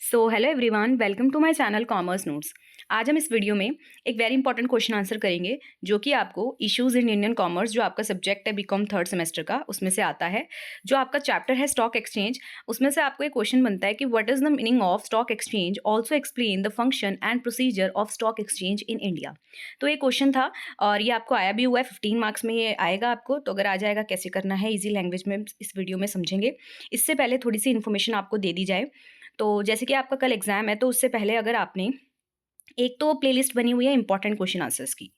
So hello everyone, welcome to my channel commerce notes. आज हम इस वीडियो में एक वेरी इंपॉर्टेंट क्वेश्चन आंसर करेंगे जो कि आपको इश्यूज इन इंडियन कॉमर्स, जो आपका सब्जेक्ट है बीकॉम थर्ड सेमेस्टर का, उसमें से आता है। जो आपका चैप्टर है स्टॉक एक्सचेंज, उसमें से आपको एक क्वेश्चन बनता है कि what is the meaning of stock exchange, also explain the function and procedure of stock exchange in India. तो ये क्वेश्चन था और ये आपको आया भी हुआ है, 15 मार्क्स में ये आएगा आपको। तो अगर आ जाएगा, कैसे करना है ईजी लैंग्वेज में इस वीडियो में समझेंगे। इससे पहले थोड़ी सी इन्फॉर्मेशन आपको दे दी जाए। तो जैसे कि आपका कल एग्जाम है, तो उससे पहले अगर आपने एक तो प्लेलिस्ट बनी हुई है इंपॉर्टेंट क्वेश्चन आंसर्स की,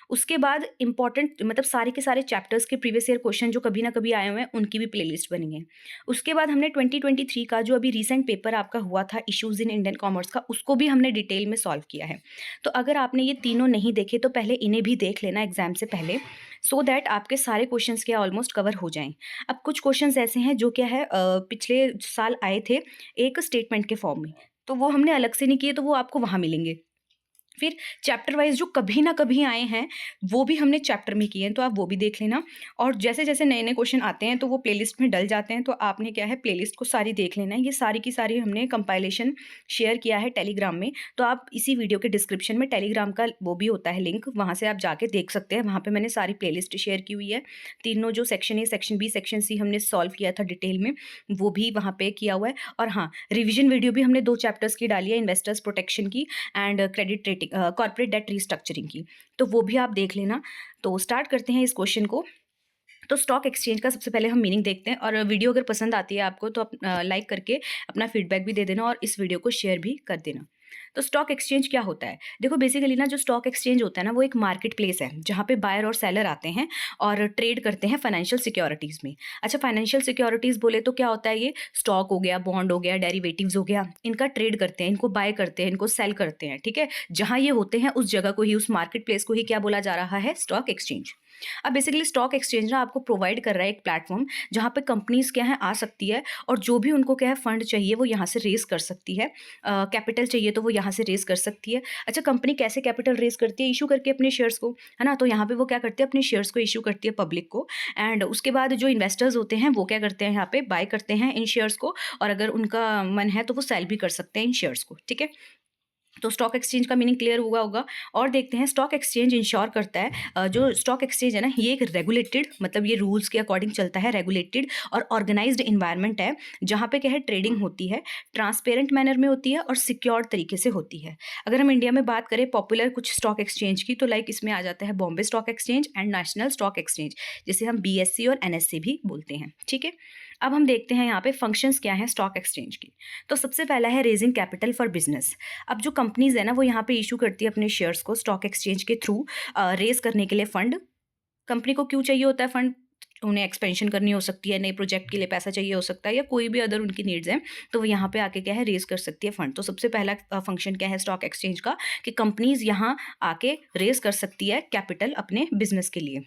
उसके बाद इंपॉर्टेंट मतलब सारे के सारे चैप्टर्स के प्रीवियस ईयर क्वेश्चन जो कभी ना कभी आए हुए हैं उनकी भी प्लेलिस्ट बनी है। उसके बाद हमने 2023 का जो अभी रीसेंट पेपर आपका हुआ था इश्यूज इन इंडियन कॉमर्स का, उसको भी हमने डिटेल में सॉल्व किया है। तो अगर आपने ये तीनों नहीं देखे तो पहले इन्हें भी देख लेना एग्जाम से पहले, सो दैट आपके सारे क्वेश्चंस क्या ऑलमोस्ट कवर हो जाएं। अब कुछ क्वेश्चंस ऐसे हैं जो क्या है पिछले साल आए थे एक स्टेटमेंट के फॉर्म में, तो वो हमने अलग से नहीं किए, तो वो आपको वहाँ मिलेंगे। फिर चैप्टर वाइज जो कभी ना कभी आए हैं वो भी हमने चैप्टर में किए हैं, तो आप वो भी देख लेना। और जैसे जैसे नए नए क्वेश्चन आते हैं तो वो प्लेलिस्ट में डल जाते हैं, तो आपने क्या है प्लेलिस्ट को सारी देख लेना है। ये सारी की सारी हमने कंपाइलेशन शेयर किया है टेलीग्राम में, तो आप इसी वीडियो के डिस्क्रिप्शन में टेलीग्राम का वो भी होता है लिंक, वहाँ से आप जाके देख सकते हैं। वहाँ पर मैंने सारी प्लेलिस्ट शेयर की हुई है। तीनों जो section A, section B, section C हमने सॉल्व किया था डिटेल में, वो भी वहाँ पे किया हुआ है। और हाँ, रिविजन वीडियो भी हमने 2 चैप्टर्स की डाली है, इन्वेस्टर्स प्रोटेक्शन की and credit rating, corporate debt restructuring की, तो वो भी आप देख लेना। तो स्टार्ट करते हैं इस क्वेश्चन को। तो स्टॉक एक्सचेंज का सबसे पहले हम मीनिंग देखते हैं, और वीडियो अगर पसंद आती है आपको तो लाइक करके अपना फीडबैक भी दे देना और इस वीडियो को शेयर भी कर देना। तो स्टॉक एक्सचेंज क्या होता है? देखो बेसिकली ना, जो स्टॉक एक्सचेंज होता है ना, वो एक मार्केट प्लेस है जहाँ पे बायर और सेलर आते हैं और ट्रेड करते हैं फाइनेंशियल सिक्योरिटीज़ में। अच्छा, फाइनेंशियल सिक्योरिटीज़ बोले तो क्या होता है? ये स्टॉक हो गया, बॉन्ड हो गया, डेरिवेटिव्स हो गया, इनका ट्रेड करते हैं, इनको बाय करते हैं, इनको सेल करते हैं। ठीक है, जहाँ ये होते हैं उस जगह को ही, उस मार्केट प्लेस को ही क्या बोला जा रहा है? Stock exchange. अब बेसिकली स्टॉक एक्सचेंज ना आपको प्रोवाइड कर रहा है एक प्लेटफॉर्म जहाँ पे कंपनीज क्या है आ सकती है, और जो भी उनको क्या है फंड चाहिए वो यहाँ से रेज कर सकती है। कैपिटल चाहिए तो वो यहाँ से रेज कर सकती है। अच्छा, कंपनी कैसे कैपिटल रेज करती है? इशू करके अपने शेयर्स को, है ना। तो यहाँ पे वो क्या करती है? अपने शेयर्स को इशू करती है पब्लिक को, एंड उसके बाद जो इन्वेस्टर्स होते हैं वो क्या करते हैं? यहाँ पे बाय करते हैं इन शेयर्स को, और अगर उनका मन है तो वो सेल भी कर सकते हैं इन शेयर्स को। ठीक है, तो स्टॉक एक्सचेंज का मीनिंग क्लियर हुआ होगा। और देखते हैं, स्टॉक एक्सचेंज इंश्योर करता है, जो स्टॉक एक्सचेंज है ना, ये एक रेगुलेटेड, मतलब ये रूल्स के अकॉर्डिंग चलता है, रेगुलेटेड और ऑर्गेनाइज्ड इन्वायरमेंट है जहाँ पे क्या है ट्रेडिंग होती है, ट्रांसपेरेंट मैनर में होती है और सिक्योर्ड तरीके से होती है। अगर हम इंडिया में बात करें पॉपुलर कुछ स्टॉक एक्सचेंज की, तो लाइक इसमें आ जाता है Bombay stock exchange and national stock exchange, जिसे हम BSE और NSE भी बोलते हैं। ठीक है, अब हम देखते हैं यहाँ पे फंक्शंस क्या हैं स्टॉक एक्सचेंज की। तो सबसे पहला है रेजिंग कैपिटल फॉर बिजनेस। अब जो कंपनीज है ना, वो यहाँ पे इशू करती है अपने शेयर्स को स्टॉक एक्सचेंज के थ्रू रेज करने के लिए फंड। कंपनी को क्यों चाहिए होता है फंड? उन्हें एक्सपेंशन करनी हो सकती है, नए प्रोजेक्ट के लिए पैसा चाहिए हो सकता है, या कोई भी अदर उनकी नीड्स हैं, तो वो यहाँ पे आके क्या है रेज कर सकती है फंड। तो सबसे पहला फंक्शन क्या है स्टॉक एक्सचेंज का, कि कंपनीज यहाँ आके रेज कर सकती है कैपिटल अपने बिजनेस के लिए।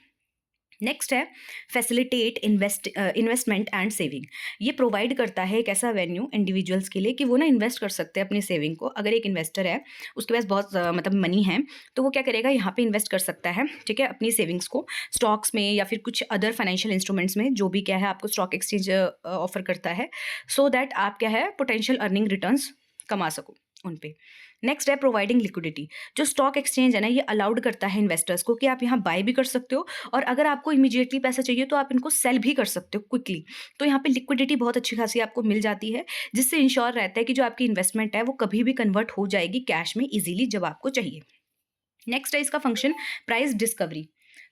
नेक्स्ट है फैसिलिटेट इन्वेस्टमेंट एंड सेविंग। ये प्रोवाइड करता है एक ऐसा वेन्यू इंडिविजुअल्स के लिए कि वो ना इन्वेस्ट कर सकते हैं अपनी सेविंग को। अगर एक इन्वेस्टर है, उसके पास बहुत मतलब मनी है, तो वो क्या करेगा? यहाँ पे इन्वेस्ट कर सकता है, ठीक है, अपनी सेविंग्स को स्टॉक्स में या फिर कुछ अदर फाइनेंशियल इंस्ट्रूमेंट्स में, जो भी क्या है आपको स्टॉक एक्सचेंज ऑफर करता है, सो दैट आप क्या है पोटेंशियल अर्निंग रिटर्न्स कमा सको उन पे। नेक्स्ट है प्रोवाइडिंग लिक्विडिटी। जो स्टॉक एक्सचेंज है ना, ये अलाउड करता है इन्वेस्टर्स को कि आप यहाँ बाय भी कर सकते हो, और अगर आपको इमीडिएटली पैसा चाहिए तो आप इनको सेल भी कर सकते हो क्विकली। तो यहाँ पे लिक्विडिटी बहुत अच्छी खासी आपको मिल जाती है, जिससे इंश्योर रहता है कि जो आपकी इन्वेस्टमेंट है वो कभी भी कन्वर्ट हो जाएगी कैश में इजीली जब आपको चाहिए। नेक्स्ट है इसका फंक्शन प्राइस डिस्कवरी।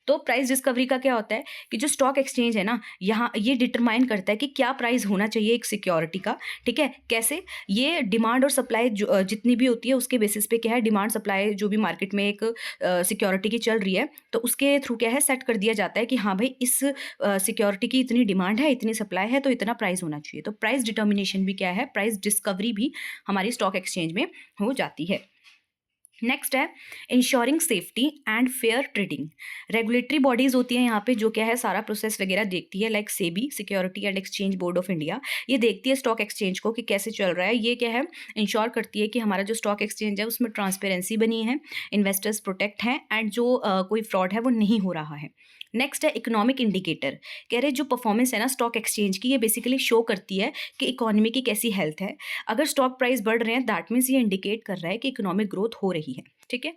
तो प्राइस डिस्कवरी का क्या होता है कि जो स्टॉक एक्सचेंज है ना, यहाँ ये डिटरमाइन करता है कि क्या प्राइस होना चाहिए एक सिक्योरिटी का। ठीक है, कैसे? ये डिमांड और सप्लाई जितनी भी होती है उसके बेसिस पे क्या है, डिमांड सप्लाई जो भी मार्केट में एक सिक्योरिटी की चल रही है, तो उसके थ्रू क्या है सेट कर दिया जाता है कि हाँ भाई, इस सिक्योरिटी की इतनी डिमांड है, इतनी सप्लाई है, तो इतना प्राइस होना चाहिए। तो प्राइस डिटर्मिनेशन भी क्या है, प्राइस डिस्कवरी भी हमारी स्टॉक एक्सचेंज में हो जाती है। नेक्स्ट है ensuring safety and fair trading. Regulatory bodies होती हैं यहाँ पे, जो क्या है सारा प्रोसेस वगैरह देखती है, like SEBI, security and exchange board of India. ये देखती है स्टॉक एक्सचेंज को कि कैसे चल रहा है। ये क्या है इंश्योर करती है कि हमारा जो स्टॉक एक्सचेंज है उसमें ट्रांसपेरेंसी बनी है, इन्वेस्टर्स प्रोटेक्ट हैं, एंड जो कोई फ्रॉड है वो नहीं हो रहा है। नेक्स्ट है इकोनॉमिक इंडिकेटर। कह रहे जो परफॉर्मेंस है ना स्टॉक एक्सचेंज की, ये बेसिकली शो करती है कि इकोनॉमी की कैसी हेल्थ है। अगर स्टॉक प्राइस बढ़ रहे हैं दैट मीन्स ये इंडिकेट कर रहा है कि इकोनॉमिक ग्रोथ हो रही है। ठीक है।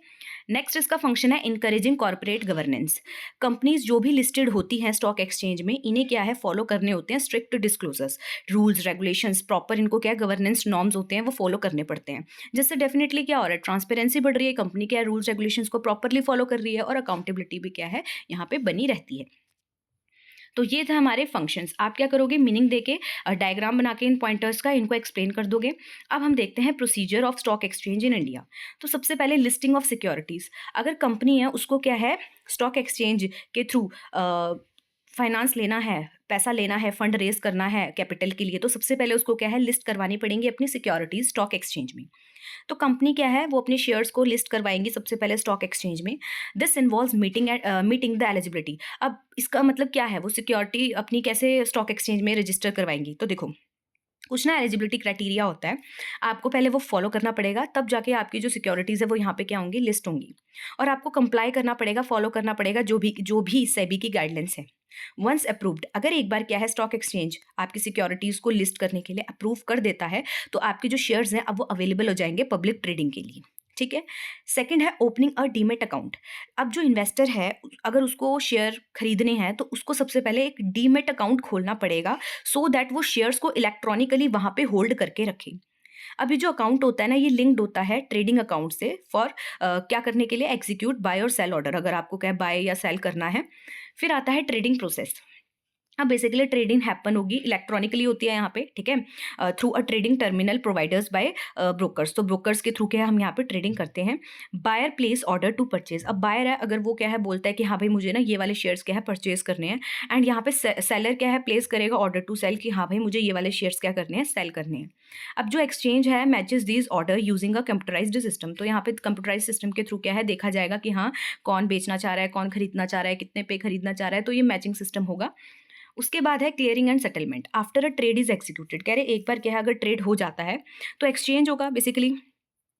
नेक्स्ट इसका फंक्शन है इनकरेजिंग कॉर्पोरेट गवर्नेंस। कंपनीज जो भी लिस्टेड होती हैं स्टॉक एक्सचेंज में, इन्हें क्या है फॉलो करने होते हैं strict disclosures, rules regulations, proper इनको क्या गवर्नेंस नॉर्म्स होते हैं वो फॉलो करने पड़ते हैं। जिससे डेफिनेटली क्या हो रहा है, ट्रांसपेरेंसी बढ़ रही है, कंपनी क्या है रूल्स रेगुलेशंस को प्रॉपरली फॉलो कर रही है और अकाउंटेबिलिटी भी क्या है यहाँ पे बनी रहती है। तो ये था हमारे फंक्शंस। आप क्या करोगे, मीनिंग देके डायग्राम बना के इन पॉइंटर्स का इनको एक्सप्लेन कर दोगे। अब हम देखते हैं procedure of stock exchange in India. तो सबसे पहले लिस्टिंग ऑफ सिक्योरिटीज़। अगर कंपनी है उसको क्या है स्टॉक एक्सचेंज के थ्रू फाइनेंस लेना है, पैसा लेना है, फंड रेज करना है कैपिटल के लिए, तो सबसे पहले उसको क्या है लिस्ट करवानी पड़ेंगी अपनी सिक्योरिटीज स्टॉक एक्सचेंज में। तो कंपनी क्या है वो अपने शेयर्स को लिस्ट करवाएंगी सबसे पहले स्टॉक एक्सचेंज में। This involves meeting the eligibility. अब इसका मतलब क्या है, वो सिक्योरिटी अपनी कैसे स्टॉक एक्सचेंज में रजिस्टर करवाएंगी। तो देखो कुछ ना एलिजिबिलिटी क्राइटेरिया होता है, आपको पहले वो फॉलो करना पड़ेगा, तब जाके आपकी जो सिक्योरिटीज़ है वो यहाँ पे क्या होंगी लिस्ट होंगी। और आपको कंप्लाई करना पड़ेगा, फॉलो करना पड़ेगा जो भी सेबी की गाइडलाइंस है। वंस अप्रूव्ड, अगर एक बार क्या है स्टॉक एक्सचेंज आपकी सिक्योरिटीज़ को लिस्ट करने के लिए अप्रूव कर देता है, तो आपके जो शेयर्स हैं अब वो अवेलेबल हो जाएंगे पब्लिक ट्रेडिंग के लिए। ठीक है। सेकंड है ओपनिंग अ डीमेट अकाउंट। अब जो इन्वेस्टर है अगर उसको शेयर खरीदने हैं तो उसको सबसे पहले एक डीमेट अकाउंट खोलना पड़ेगा, सो दैट वो शेयर्स को इलेक्ट्रॉनिकली वहाँ पे होल्ड करके रखे। अभी जो अकाउंट होता है ना ये लिंक्ड होता है ट्रेडिंग अकाउंट से फॉर क्या करने के लिए, एग्जीक्यूट बाय और सेल ऑर्डर, अगर आपको क्या बाय या सेल करना है। फिर आता है ट्रेडिंग प्रोसेस। अब बेसिकली ट्रेडिंग हैपन होगी इलेक्ट्रॉनिकली होती है यहाँ पे। ठीक है। Through a trading terminal providers by brokers. तो ब्रोकर्स के थ्रू क्या है हम यहाँ पे ट्रेडिंग करते हैं। Buyer place order to purchase. अब बायर है अगर वो क्या है बोलता है कि हाँ भाई मुझे ना ये वाले शेयर्स क्या है परचेज करने हैं, एंड यहाँ पे सेलर क्या है प्लेस करेगा ऑर्डर टू सेल कि हाँ भाई मुझे ये वाले शेयर्स क्या करने हैं सेल करने हैं। अब जो एक्सचेंज है matches these order using a computerised system. तो यहाँ पे कंप्यूटराइज सिस्टम के थ्रू क्या है देखा जाएगा कि हाँ कौन बेचना चाह रहा है, कौन खरीदना चाह रहा है, कितने पे खरीदना चाह रहा है, तो ये मैचिंग सिस्टम होगा। उसके बाद है clearing and settlement after a trade is executed. कह रहे एक बार क्या है अगर ट्रेड हो जाता है तो एक्सचेंज होगा बेसिकली,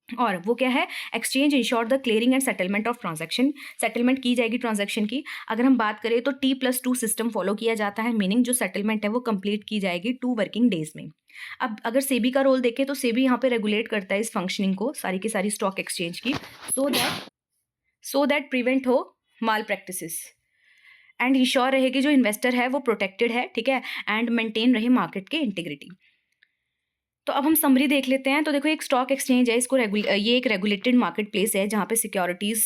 और वो क्या है exchange ensure the clearing and settlement of transaction. Settlement की जाएगी ट्रांजैक्शन की। अगर हम बात करें तो T+2 सिस्टम फॉलो किया जाता है, मीनिंग जो सेटलमेंट है वो कंप्लीट की जाएगी 2 वर्किंग डेज में। अब अगर सेबी का रोल देखें तो सेबी यहाँ पे रेगुलेट करता है इस फंक्शनिंग को सारी की सारी स्टॉक एक्सचेंज की, सो दैट प्रिवेंट हो माल प्रैक्टिसेस एंड इंश्योर रहे कि जो इन्वेस्टर है वो प्रोटेक्टेड है। ठीक है। एंड मेंटेन रहे मार्केट के इंटीग्रिटी। तो अब हम समरी देख लेते हैं। तो देखो एक स्टॉक एक्सचेंज है, इसको ये एक रेगुलेटेड मार्केट प्लेस है जहाँ पे सिक्योरिटीज़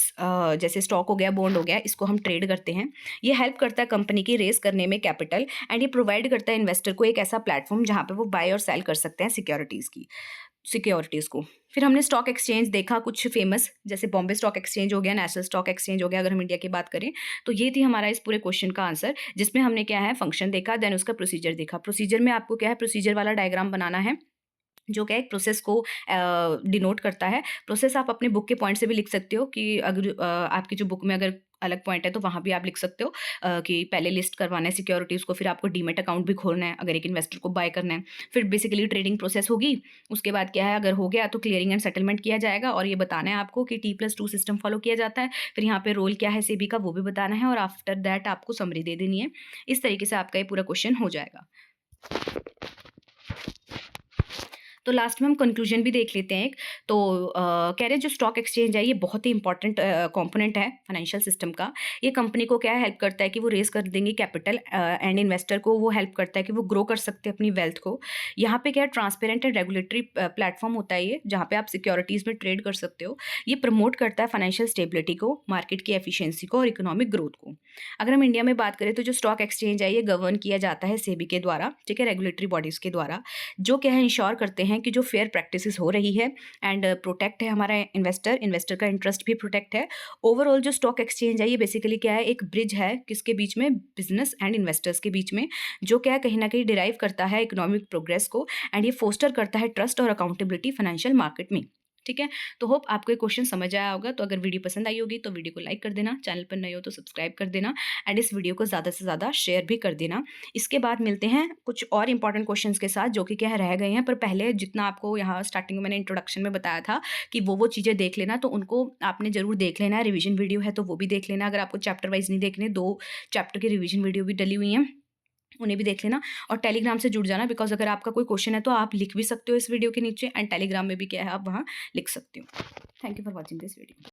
जैसे स्टॉक हो गया, बॉन्ड हो गया, इसको हम ट्रेड करते हैं। ये हेल्प करता है कंपनी की रेस करने में कैपिटल, एंड ये प्रोवाइड करता है इन्वेस्टर को एक ऐसा प्लेटफॉर्म जहाँ पे वो बाय और सेल कर सकते हैं सिक्योरिटीज़ को। फिर हमने स्टॉक एक्सचेंज देखा कुछ फेमस, जैसे बॉम्बे स्टॉक एक्सचेंज हो गया, नेशनल स्टॉक एक्सचेंज हो गया अगर हम इंडिया की बात करें। तो ये थी हमारा इस पूरे क्वेश्चन का आंसर, जिसमें हमने क्या है फंक्शन देखा, देन उसका प्रोसीजर देखा। प्रोसीजर में आपको क्या है प्रोसीजर वाला डायग्राम बनाना है जो क्या एक प्रोसेस को डिनोट करता है। प्रोसेस आप अपने बुक के पॉइंट से भी लिख सकते हो कि अगर आपकी जो बुक में अगर अलग पॉइंट है तो वहाँ भी आप लिख सकते हो कि पहले लिस्ट करवाना है सिक्योरिटीज़ को, फिर आपको डीमेट अकाउंट भी खोलना है अगर एक इन्वेस्टर को बाय करना है। फिर बेसिकली ट्रेडिंग प्रोसेस होगी। उसके बाद क्या है अगर हो गया तो क्लियरिंग एंड सेटलमेंट किया जाएगा, और ये बताना है आपको कि T+2 सिस्टम फॉलो किया जाता है। फिर यहाँ पे रोल क्या है सेबी का वो भी बताना है, और आफ्टर दैट आपको समरी दे देनी है। इस तरीके से आपका ये पूरा क्वेश्चन हो जाएगा। तो लास्ट में हम कंक्लूजन भी देख लेते हैं एक। तो कह रहे जो स्टॉक एक्सचेंज है ये बहुत ही इंपॉर्टेंट कंपोनेंट है फाइनेंशियल सिस्टम का। ये कंपनी को क्या हेल्प करता है कि वो रेस कर देंगे कैपिटल, एंड इन्वेस्टर को वो हेल्प करता है कि वो ग्रो कर सकते हैं अपनी वेल्थ को। यहाँ पे क्या है ट्रांसपेरेंट एंड रेगुलेटरी प्लेटफॉर्म होता है ये, जहाँ पे आप सिक्योरिटीज़ में ट्रेड कर सकते हो। ये प्रमोट करता है फाइनेंशियल स्टेबिलिटी को, मार्केट की एफिशिएंसी को और इकोनॉमिक ग्रोथ को। अगर हम इंडिया में बात करें तो जो स्टॉक एक्सचेंज है ये गवर्न किया जाता है सेबी के द्वारा, ठीक है, रेगुलेटरी बॉडीज़ के द्वारा, जो क्या है इंश्योर करते हैं कि जो फेयर प्रैक्टिसेस हो रही है, एंड प्रोटेक्ट है हमारा इन्वेस्टर का इंटरेस्ट भी प्रोटेक्ट है। ओवरऑल जो स्टॉक एक्सचेंज है ये बेसिकली क्या है एक ब्रिज है किसके बीच में, बिजनेस एंड इन्वेस्टर्स के बीच में, जो क्या है कहीं ना कहीं डिराइव करता है इकोनॉमिक प्रोग्रेस को, एंड ये फोस्टर करता है ट्रस्ट और अकाउंटेबिलिटी फाइनेंशियल मार्केट में। ठीक है? तो होप आपको ये क्वेश्चन समझ आया होगा। तो अगर वीडियो पसंद आई होगी तो वीडियो को लाइक कर देना, चैनल पर नए हो तो सब्सक्राइब कर देना एंड इस वीडियो को ज़्यादा से ज़्यादा शेयर भी कर देना। इसके बाद मिलते हैं कुछ और इंपॉर्टेंट क्वेश्चंस के साथ जो कि क्या है रह गए हैं, पर पहले जितना आपको यहाँ स्टार्टिंग में मैंने इंट्रोडक्शन में बताया था कि वो चीज़ें देख लेना, तो उनको आपने ज़रूर देख लेना है। रिवीजन वीडियो है तो वो भी देख लेना। अगर आपको चैप्टर वाइज़ नहीं देखने, 2 चैप्टर की रिवीजन वीडियो भी डली हुई हैं, उन्हें भी देख लेना और टेलीग्राम से जुड़ जाना, बिकॉज़ अगर आपका कोई क्वेश्चन है तो आप लिख भी सकते हो इस वीडियो के नीचे एंड टेलीग्राम में भी क्या है आप वहाँ लिख सकते हो। Thank you for watching this video.